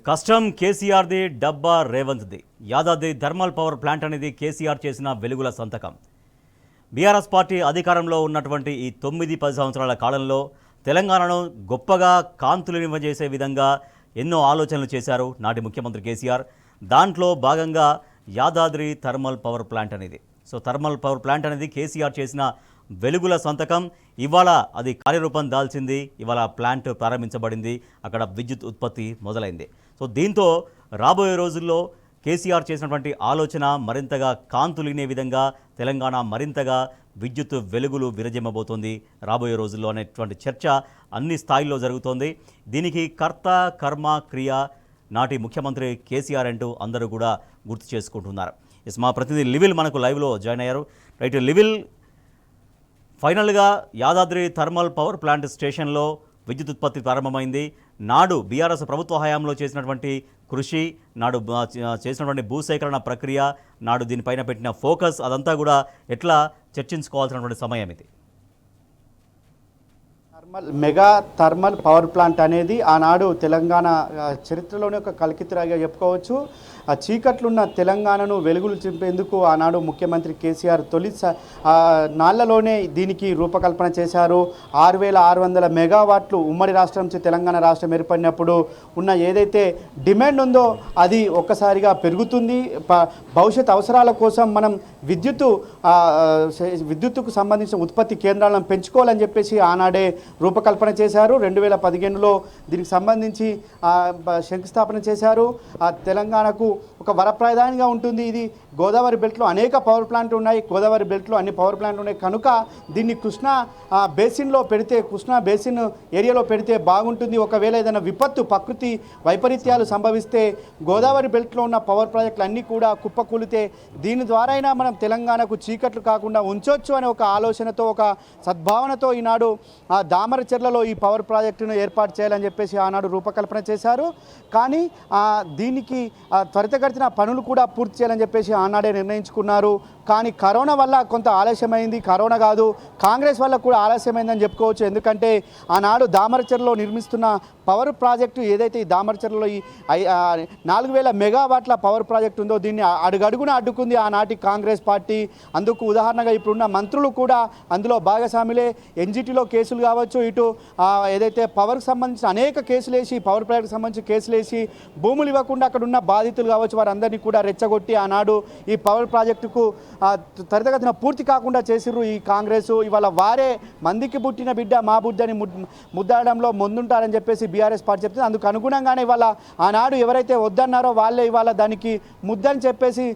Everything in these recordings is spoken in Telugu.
కష్టం కేసీఆర్ది, డబ్బా రేవంత్ది. యాదాద్రి థర్మల్ పవర్ ప్లాంట్ అనేది కేసీఆర్ చేసిన వెలుగుల సంతకం. బీఆర్ఎస్ పార్టీ అధికారంలో ఉన్నటువంటి ఈ 9-10 సంవత్సరాల కాలంలో తెలంగాణను గొప్పగా కాంతులనివ్వజేసే విధంగా ఎన్నో ఆలోచనలు చేశారు నాటి ముఖ్యమంత్రి కేసీఆర్. దాంట్లో భాగంగా యాదాద్రి థర్మల్ పవర్ ప్లాంట్ అనేది. సో థర్మల్ పవర్ ప్లాంట్ అనేది కేసీఆర్ చేసిన వెలుగుల సంతకం. ఇవాళ అది కార్యరూపం దాల్చింది. ఇవాళ ప్లాంట్ ప్రారంభించబడింది. అక్కడ విద్యుత్ ఉత్పత్తి మొదలైంది. సో దీంతో రాబోయే రోజుల్లో కేసీఆర్ చేసినటువంటి ఆలోచన మరింతగా కాంతులినే విధంగా తెలంగాణ మరింతగా విద్యుత్ వెలుగులు విరజిమ్మబోతోంది రాబోయే రోజుల్లో అనేటువంటి చర్చ అన్ని స్థాయిల్లో జరుగుతోంది. దీనికి కర్త కర్మ క్రియ నాటి ముఖ్యమంత్రి కేసీఆర్ అంటూ అందరూ కూడా గుర్తు చేసుకుంటున్నారు. మా ప్రతినిధి లివిల్ మనకు లైవ్లో జాయిన్ అయ్యారు. రైట్ లివిల్, ఫైనల్గా యాదాద్రి థర్మల్ పవర్ ప్లాంట్ స్టేషన్లో విద్యుత్ ఉత్పత్తి ప్రారంభమైంది. నాడు బీఆర్ఎస్ ప్రభుత్వ హయాంలో చేసినటువంటి కృషి, నాడు చేసినటువంటి భూసేకరణ ప్రక్రియ, నాడు దీనిపైన పెట్టిన ఫోకస్ అదంతా కూడా ఎట్లా చర్చించుకోవాల్సినటువంటి సమయం ఇది. మెగా థర్మల్ పవర్ ప్లాంట్ అనేది ఆనాడు తెలంగాణ చరిత్రలోనే ఒక కలికితురాగా చెప్పుకోవచ్చు. ఆ చీకట్లున్న తెలంగాణను వెలుగులు చింపేందుకు ఆనాడు ముఖ్యమంత్రి కేసీఆర్ తొలి నాళ్లలోనే దీనికి రూపకల్పన చేశారు. 6,600 మెగావాట్లు ఉమ్మడి రాష్ట్రం నుంచి తెలంగాణ రాష్ట్రం ఏర్పడినప్పుడు ఉన్న ఏదైతే డిమాండ్ ఉందో అది ఒక్కసారిగా పెరుగుతుంది. భవిష్యత్ అవసరాల కోసం మనం విద్యుత్తుకు సంబంధించిన ఉత్పత్తి కేంద్రాలను పెంచుకోవాలని చెప్పేసి ఆనాడే రూపకల్పన చేశారు. 2015లో దీనికి సంబంధించి శంకుస్థాపన చేశారు. తెలంగాణకు ఒక వరప్రదాయంగా ఉంటుంది. ఇది గోదావరి బెల్ట్లో అనేక పవర్ ప్లాంట్ ఉన్నాయి. గోదావరి బెల్ట్లో అన్ని పవర్ ప్లాంట్ ఉన్నాయి కనుక దీన్ని కృష్ణా బేసిన్లో పెడితే, కృష్ణా బేసిన్ ఏరియాలో పెడితే బాగుంటుంది. ఒకవేళ ఏదైనా విపత్తు, ప్రకృతి వైపరీత్యాలు సంభవిస్తే గోదావరి బెల్ట్లో ఉన్న పవర్ ప్రాజెక్టులు అన్నీ కూడా కుప్పకూలితే దీని ద్వారా అయినా మనం తెలంగాణకు చీకట్లు కాకుండా ఉంచవచ్చు అనే ఒక ఆలోచనతో, ఒక సద్భావనతో ఈనాడు దామరచెర్లలో ఈ పవర్ ప్రాజెక్టును ఏర్పాటు చేయాలని చెప్పేసి ఆనాడు రూపకల్పన చేశారు. కానీ దీనికి త్వరితగతిన పనులు కూడా పూర్తి చేయాలని చెప్పేసి ఆనాడే నిర్ణయించుకున్నారు. కానీ కరోనా వల్ల కొంత ఆలస్యమైంది. కరోనా కాదు, కాంగ్రెస్ వల్ల కూడా ఆలస్యమైందని చెప్పుకోవచ్చు. ఎందుకంటే ఆనాడు దామరచెర్లలో నిర్మిస్తున్న పవర్ ప్రాజెక్టు ఏదైతే ఈ దామరచెర్లలో ఈ 4,000 మెగావాట్ల పవర్ ప్రాజెక్టు ఉందో దీన్ని అడుగడుగున అడ్డుకుంది ఆనాటి కాంగ్రెస్ పార్టీ. అందుకు ఉదాహరణగా ఇప్పుడున్న మంత్రులు కూడా అందులో భాగస్వాములే. ఎన్జిటిలో కేసులు కావచ్చు, ఇటు ఏదైతే పవర్కి సంబంధించిన అనేక కేసులు వేసి, పవర్ ప్రాజెక్టుకు సంబంధించి కేసులు వేసి భూములు ఇవ్వకుండా అక్కడ ఉన్న బాధితులు కావచ్చు వారందరినీ కూడా రెచ్చగొట్టి ఆనాడు ఈ పవర్ ప్రాజెక్టుకు త్వరితగతిన పూర్తి కాకుండా చేసిర్రు ఈ కాంగ్రెస్. ఇవాళ వారే మందికి పుట్టిన బిడ్డ మా బుడ్డని ముద్దాడంలో ముందుంటారని చెప్పేసి బీఆర్ఎస్ పార్టీ చెప్తుంది. అందుకు అనుగుణంగానే ఇవాళ ఆనాడు ఎవరైతే వద్దన్నారో వాళ్ళే ఇవాళ దానికి ముద్దని చెప్పేసి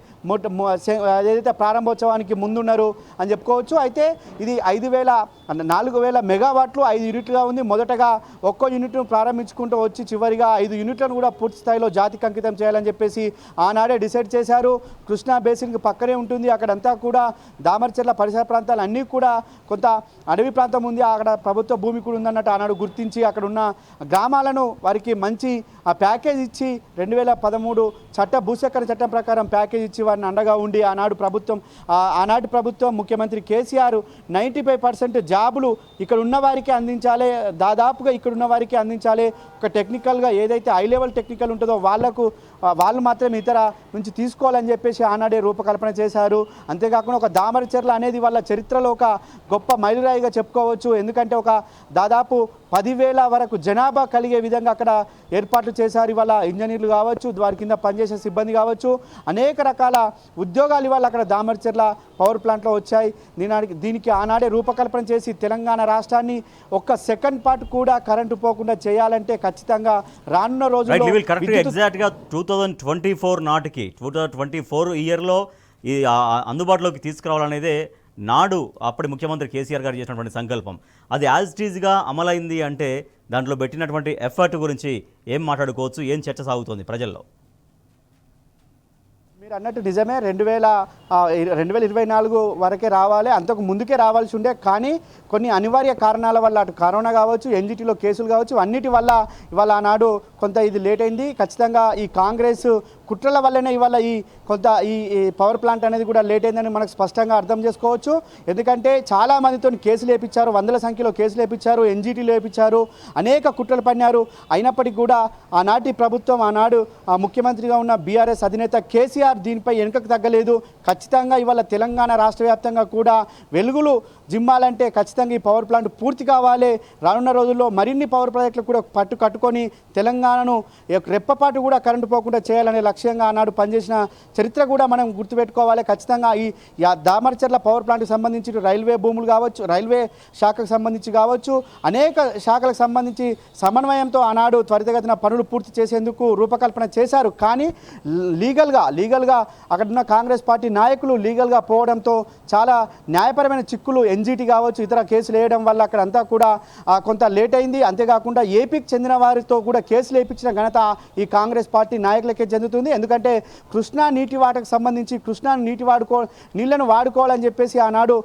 ఏదైతే ప్రారంభోత్సవానికి ముందున్నారు అని చెప్పుకోవచ్చు. అయితే ఇది 4,000 మెగావాట్లు 5 యూనిట్లుగా ఉంది. మొదటగా ఒక్కో యూనిట్ను ప్రారంభించుకుంటూ వచ్చి చివరిగా 5 యూనిట్లను కూడా పూర్తి స్థాయిలో జాతికి అంకితం చేయాలని చెప్పేసి ఆనాడే డిసైడ్ చేశారు. కృష్ణా బేసిన్కి పక్కనే ఉంటుంది. అక్కడంతా కూడా దామరచెర్ల పరిసర ప్రాంతాలు అన్నీ కూడా కొంత అడవి ప్రాంతం ఉంది. అక్కడ ప్రభుత్వ భూమి కూడా ఉందన్నట్టు ఆనాడు గుర్తించి అక్కడ ఉన్న గ్రామాలను వారికి మంచి ప్యాకేజ్ ఇచ్చి 2013 భూసేకరణ చట్టం ప్రకారం ప్యాకేజ్ ఇచ్చి వారిని అండగా ఉండి ఆనాటి ప్రభుత్వం ముఖ్యమంత్రి కేసీఆర్ 95% జాబులు ఇక్కడ ఉన్న వారికి అందించాలి, దాదాపుగా ఇక్కడ ఉన్న వారికి అందించాలి. ఒక టెక్నికల్గా ఏదైతే హై లెవెల్ టెక్నికల్ ఉంటుందో వాళ్ళు మాత్రమే ఇతర నుంచి తీసుకోవాలని చెప్పేసి ఆనాడే రూపకల్పన చేశారు. అంతేకాకుండా ఒక దామరచెర్ల అనేది వాళ్ళ చరిత్రలో ఒక గొప్ప మైలురాయిగా చెప్పుకోవచ్చు. ఎందుకంటే ఒక దాదాపు 10,000 వరకు జనాభా కలిగే విధంగా అక్కడ ఏర్పాట్లు చేశారు. ఇవాళ ఇంజనీర్లు కావచ్చు, వారి కింద పనిచేసే సిబ్బంది కావచ్చు, అనేక రకాల ఉద్యోగాలు ఇవాళ అక్కడ దామరచెర్ల పవర్ ప్లాంట్లో వచ్చాయి. దీనికి ఆనాడే రూపకల్పన చేసి తెలంగాణ రాష్ట్రాన్ని ఒక్క సెకండ్ పార్ట్ కూడా కరెంటు పోకుండా చేయాలంటే ఖచ్చితంగా రానున్న రోజుల్లో 2024 నాటికి 2024 ఇయర్లో ఈ అందుబాటులోకి తీసుకురావాలనేదే నాడు అప్పటి ముఖ్యమంత్రి కేసీఆర్ గారు చేసినటువంటి సంకల్పం. అది యాజ్ ఇట్ ఈజ్గా అమలైంది అంటే దాంట్లో పెట్టినటువంటి ఎఫర్ట్ గురించి ఏం మాట్లాడుకోవచ్చు, ఏం చర్చ సాగుతోంది ప్రజల్లో? మీరు అన్నట్టు నిజమే. 2024 వరకే రావాలి, అంతకు ముందుకే రావాల్సి ఉండే. కానీ కొన్ని అనివార్య కారణాల వల్ల అటు కరోనా కావచ్చు, ఎన్జిటిలో కేసులు కావచ్చు, అన్నిటి వల్ల ఇవాళ ఆనాడు కొంత ఇది లేట్ అయింది. ఖచ్చితంగా ఈ కాంగ్రెస్ కుట్రల వల్లనే ఇవాళ ఈ పవర్ ప్లాంట్ అనేది కూడా లేట్ అయిందని మనకు స్పష్టంగా అర్థం చేసుకోవచ్చు. ఎందుకంటే చాలా మందితో కేసులు వేయించారు, వందల సంఖ్యలో కేసులు వేయించారు, ఎన్జీటీలు వేయించారు, అనేక కుట్రలు పన్నారు. అయినప్పటికీ కూడా ఆనాటి ప్రభుత్వం, ఆనాడు ముఖ్యమంత్రిగా ఉన్న బీఆర్ఎస్ అధినేత కేసీఆర్ దీనిపై వెనుకకు తగ్గలేదు. ఖచ్చితంగా ఇవాళ తెలంగాణ రాష్ట్ర వ్యాప్తంగా కూడా వెలుగులు జిమ్మాలంటే ఖచ్చితంగా ఈ పవర్ ప్లాంట్ పూర్తి కావాలి. రానున్న రోజుల్లో మరిన్ని పవర్ ప్రాజెక్టులు కూడా కట్టుకొని తెలంగాణను రెప్పపాటు కూడా కరెంటు పోకుండా చేయాలనే లక్ష్యంగా ఆనాడు పనిచేసిన చరిత్ర కూడా మనం గుర్తుపెట్టుకోవాలి. ఖచ్చితంగా ఈ దామరచర్ల పవర్ ప్లాంట్కి సంబంధించి రైల్వే భూములు కావచ్చు, రైల్వే శాఖకు సంబంధించి కావచ్చు, అనేక శాఖలకు సంబంధించి సమన్వయంతో ఆనాడు త్వరితగతిన పనులు పూర్తి చేసేందుకు రూపకల్పన చేశారు. కానీ లీగల్గా అక్కడున్న కాంగ్రెస్ పార్టీ నాయకులు లీగల్గా పోవడంతో చాలా న్యాయపరమైన చిక్కులు, ఎన్జీటీ కావచ్చు, ఇతర కేసులు వేయడం వల్ల అక్కడంతా కూడా కొంత లేట్ అయింది. అంతేకాకుండా ఏపీకి చెందిన వారితో కూడా కేసులు వేయించిన ఘనత ఈ కాంగ్రెస్ పార్టీ నాయకులకే చెందుతుంది. ఎందుకంటే కృష్ణా నీటి వాటకు సంబంధించి కృష్ణా నీళ్లను వాడుకోవాలని చెప్పేసి ఆనాడు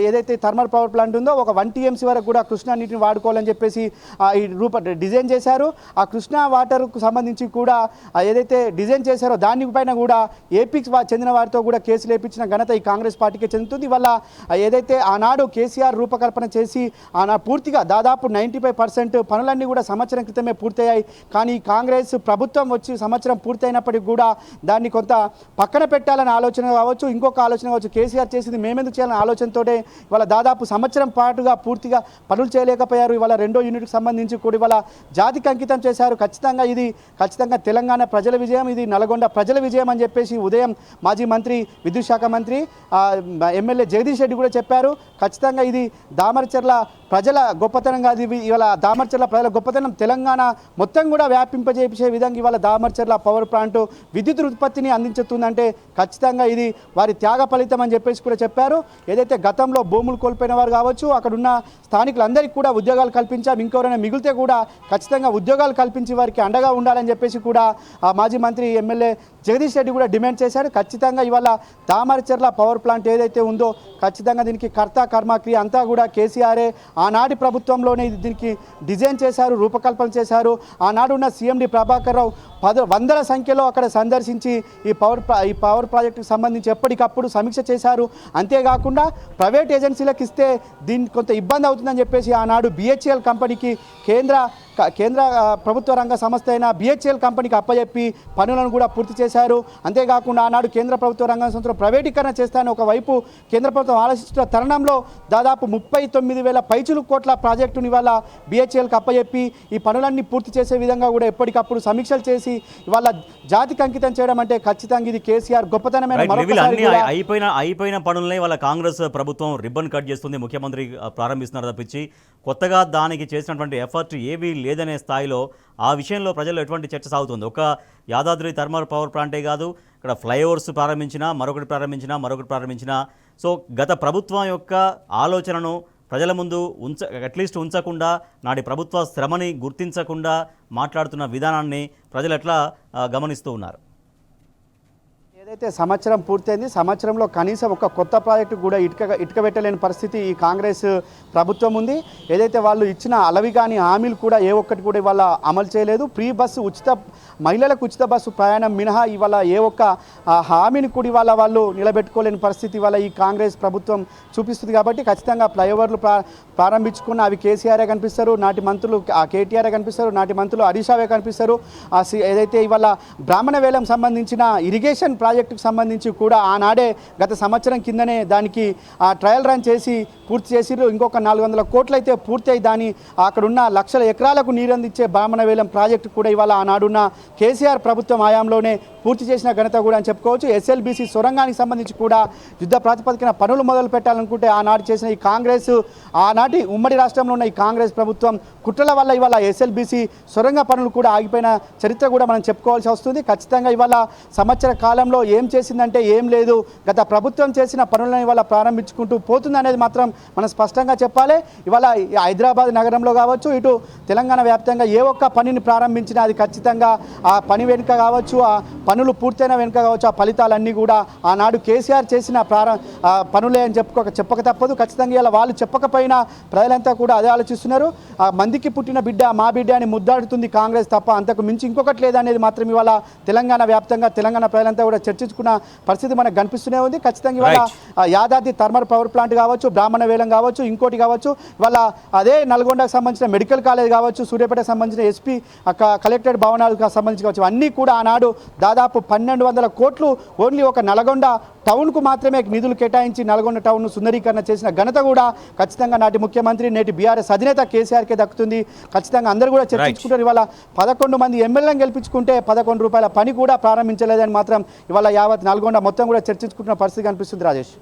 ఏదైతే థర్మల్ పవర్ ప్లాంట్ ఉందో ఒక 1 TMC వరకు కూడా కృష్ణా నీటిని వాడుకోవాలని చెప్పేసి ఈ డిజైన్ చేశారు. ఆ కృష్ణా వాటర్కు సంబంధించి కూడా ఏదైతే డిజైన్ చేశారో దానిపైన కూడా ఏపీకి చెందిన వారితో కూడా కేసులు వేయించిన ఘనత ఈ కాంగ్రెస్ పార్టీకే చెందుతుంది. వల్ల ఏదైతే ఆనాడు కేసీఆర్ రూపకల్పన చేసి పూర్తిగా దాదాపు 95% పనులన్నీ కూడా సంవత్సరం క్రితమే పూర్తయ్యాయి. కానీ కాంగ్రెస్ ప్రభుత్వం వచ్చి సంవత్సరం పూర్తయినప్పటికీ కూడా దాన్ని కొంత పక్కన పెట్టాలని ఆలోచన కావచ్చు, ఇంకొక ఆలోచన కావచ్చు, కేసీఆర్ చేసింది మేమెందుకు చేయాలని ఆలోచనతోటే ఇవాళ దాదాపు సంవత్సరం పాటుగా పూర్తిగా పనులు చేయలేకపోయారు. ఇవాళ 2వ యూనిట్కి సంబంధించి కూడా ఇవాళ జాతికి అంకితం చేశారు. ఖచ్చితంగా తెలంగాణ ప్రజల విజయం, ఇది నల్గొండ ప్రజల విజయం అని చెప్పేసి ఉదయం మాజీ మంత్రి, విద్యుత్ శాఖ మంత్రి ఎమ్మెల్యే జగదీష్ రెడ్డి కూడా చెప్పారు. ఖచ్చితంగా ఇది దామరచర్ల ప్రజల గొప్పతనం కాదు, ఇవాళ దామరచర్ల ప్రజల గొప్పతనం తెలంగాణ మొత్తం కూడా వ్యాపింపజేసే విధంగా ఇవాళ దామరచర్ల పవర్ ప్లాంట్ విద్యుత్ ఉత్పత్తిని అందించుతుందంటే ఖచ్చితంగా ఇది వారి త్యాగ ఫలితం అని చెప్పేసి కూడా చెప్పారు. ఏదైతే గతంలో భూములు కోల్పోయిన వారు కావచ్చు, అక్కడున్న స్థానికులందరికీ కూడా ఉద్యోగాలు కల్పించాం, ఇంకెవరైనా మిగిలితే కూడా ఖచ్చితంగా ఉద్యోగాలు కల్పించి వారికి అండగా ఉండాలని చెప్పేసి కూడా మాజీ మంత్రి ఎమ్మెల్యే జగదీష్ రెడ్డి కూడా డిమాండ్ చేశారు. ఖచ్చితంగా ఇవాళ దామరచర్ల పవర్ ప్లాంట్ ఏదైతే ఉందో ఖచ్చితంగా దీనికి కర్త కర్మక్రియ అంతా కూడా కేసీఆరే. ఆనాటి ప్రభుత్వంలోనే దీనికి డిజైన్ చేశారు, రూపకల్పన చేశారు. ఆనాడు ఉన్న సీఎండి ప్రభాకర్ రావు వందల సంఖ్యలో అక్కడ సందర్శించి ఈ పవర్ ప్రాజెక్టుకు సంబంధించి ఎప్పటికప్పుడు సమీక్ష చేశారు. అంతేకాకుండా ప్రైవేట్ ఏజెన్సీలకు ఇస్తే దీనికి కొంత ఇబ్బంది అవుతుందని చెప్పేసి ఆనాడు BHEL కంపెనీకి కేంద్ర ప్రభుత్వ రంగ సంస్థ అయిన BHEL కంపెనీకి అప్పచెప్పి పనులను కూడా పూర్తి చేశారు. అంతేకాకుండా ఆనాడు కేంద్ర ప్రభుత్వ రంగ సంస్థలు ప్రైవేటీకరణ చేస్తానని ఒకవైపు కేంద్ర ప్రభుత్వం ఆలోచిస్తున్న తరుణంలో దాదాపు 39,000 పైచులు కోట్ల ప్రాజెక్టుని ఇవాళ BHELకి అప్పచెప్పి ఈ పనులన్నీ పూర్తి చేసే విధంగా కూడా ఎప్పటికప్పుడు సమీక్షలు చేసి ఇవాళ జాతికి అంకితం చేయడం అంటే ఖచ్చితంగా ఇది కేసీఆర్ గొప్పతనమైన అయిపోయిన పనులనే వాళ్ళ కాంగ్రెస్ ప్రభుత్వం రిబ్బన్ కట్ చేస్తుంది, ముఖ్యమంత్రి ప్రారంభిస్తున్నారు తప్పించి కొత్తగా దానికి చేసినటువంటి ఎఫర్ట్ ఏవీ లేదనే స్థాయిలో ఆ విషయంలో ప్రజల్లో ఎటువంటి చర్చ సాగుతుంది. ఒక యాదాద్రి థర్మల్ పవర్ ప్లాంటే కాదు, ఇక్కడ ఫ్లైఓవర్స్ ప్రారంభించినా మరొకటి ప్రారంభించినా సో గత ప్రభుత్వం యొక్క ఆలోచనను ప్రజల ముందు అట్లీస్ట్ ఉంచకుండా, నాటి ప్రభుత్వ శ్రమని గుర్తించకుండా మాట్లాడుతున్న విధానాన్ని ప్రజలు ఎట్లా గమనిస్తూ ఉన్నారు? ఏదైతే సంవత్సరం పూర్తయింది, సంవత్సరంలో కనీసం ఒక కొత్త ప్రాజెక్టు కూడా ఇటుక పెట్టలేని పరిస్థితి ఈ కాంగ్రెస్ ప్రభుత్వం ఉంది. ఏదైతే వాళ్ళు ఇచ్చిన అలవిగాని హామీలు కూడా ఏ ఒక్కటి కూడా ఇవాళ అమలు చేయలేదు. ఫ్రీ బస్సు మహిళలకు ఉచిత బస్సు ప్రయాణం మినహా ఇవాళ ఏ ఒక్క హామీని కూడా ఇవాళ వాళ్ళు నిలబెట్టుకోలేని పరిస్థితి ఇవాళ ఈ కాంగ్రెస్ ప్రభుత్వం చూపిస్తుంది. కాబట్టి ఖచ్చితంగా ఫ్లైఓవర్లు ప్రారంభించుకున్న అవి కేసీఆరే కనిపిస్తారు, నాటి మంత్రులు కేటీఆరే కనిపిస్తారు, నాటి మంత్రులు హరీష్ రావే కనిపిస్తారు. ఏదైతే ఇవాళ బ్రాహ్మణ వేలం సంబంధించిన ఇరిగేషన్ ప్రాజెక్టుకు సంబంధించి కూడా ఆనాడే గత సంవత్సరం కిందనే దానికి ట్రయల్ రన్ చేసి పూర్తి చేసిరు. ఇంకొక 400 కోట్లు అయితే పూర్తయి దాని అక్కడున్న లక్షల ఎకరాలకు నీరందించే బ్రాహ్మణ వేలం ప్రాజెక్టు కూడా ఇవాళ ఆనాడున్న కేసీఆర్ ప్రభుత్వం హయాంలోనే పూర్తి చేసిన ఘనత కూడా అని చెప్పుకోవచ్చు. SLBC సొరంగానికి సంబంధించి కూడా యుద్ధ ప్రాతిపదికన పనులు మొదలు పెట్టాలనుకుంటే ఆనాడు చేసిన ఈ కాంగ్రెస్, ఆనాటి ఉమ్మడి రాష్ట్రంలో ఉన్న ఈ కాంగ్రెస్ ప్రభుత్వం కుట్రల వల్ల ఇవాళ SLBC సొరంగ పనులు కూడా ఆగిపోయిన చరిత్ర కూడా మనం చెప్పుకోవాల్సి వస్తుంది. ఖచ్చితంగా ఇవాళ సంవత్సర కాలంలో ఏం చేసిందంటే ఏం లేదు, గత ప్రభుత్వం చేసిన పనులను ఇవాళ ప్రారంభించుకుంటూ పోతుంది అనేది మాత్రం మనం స్పష్టంగా చెప్పాలి. ఇవాళ ఈ హైదరాబాద్ నగరంలో కావచ్చు, ఇటు తెలంగాణ వ్యాప్తంగా ఏ ఒక్క పనిని ప్రారంభించినా అది ఖచ్చితంగా ఆ పని వెనుక కావచ్చు, ఆ పనులు పూర్తయిన వెనుక కావచ్చు, ఆ ఫలితాలన్నీ కూడా ఆనాడు కేసీఆర్ చేసిన పనులే అని చెప్పక తప్పదు. ఖచ్చితంగా ఇలా వాళ్ళు చెప్పకపోయినా ప్రజలంతా కూడా అదే ఆలోచిస్తున్నారు. ఆ మందికి పుట్టిన బిడ్డ మా బిడ్డ అని ముద్దాడుతుంది కాంగ్రెస్ తప్ప అంతకు మించి ఇంకొకటి లేదనేది మాత్రం ఇవాళ తెలంగాణ వ్యాప్తంగా తెలంగాణ ప్రజలంతా కూడా చర్చించుకున్న పరిస్థితి మనకు కనిపిస్తూనే ఉంది. ఖచ్చితంగా ఇవాళ యాదాద్రి థర్మల్ పవర్ ప్లాంట్ కావచ్చు, బ్రాహ్మణ వేలం కావచ్చు, ఇంకోటి కావచ్చు, ఇవాళ అదే నల్గొండకు సంబంధించిన మెడికల్ కాలేజ్ కావచ్చు, సూర్యాపేటకు సంబంధించిన ఎస్పీ కలెక్టరేట్ భవనాలకు సంబంధించి కావచ్చు, అన్నీ కూడా ఆనాడు దాదాపు 1200 కోట్లు ఓన్లీ ఒక నల్గొండ టౌన్కు మాత్రమే నిధులు కేటాయించి నల్గొండ టౌన్ను సుందరీకరణ చేసిన ఘనత కూడా ఖచ్చితంగా నాటి ముఖ్యమంత్రి నేటి బీఆర్ఎస్ అధినేత కేసీఆర్కే దక్కుతుంది. ఖచ్చితంగా అందరూ కూడా చర్చించుకుంటారు. ఇవాళ 11 మంది ఎమ్మెల్యేలను గెలిపించుకుంటే 11 రూపాయల పని కూడా ప్రారంభించలేదని మాత్రం ఇవాళ యావత్ నల్గొండ మొత్తం కూడా చర్చించుకుంటున్న పరిస్థితి కనిపిస్తుంది. రాజేష్.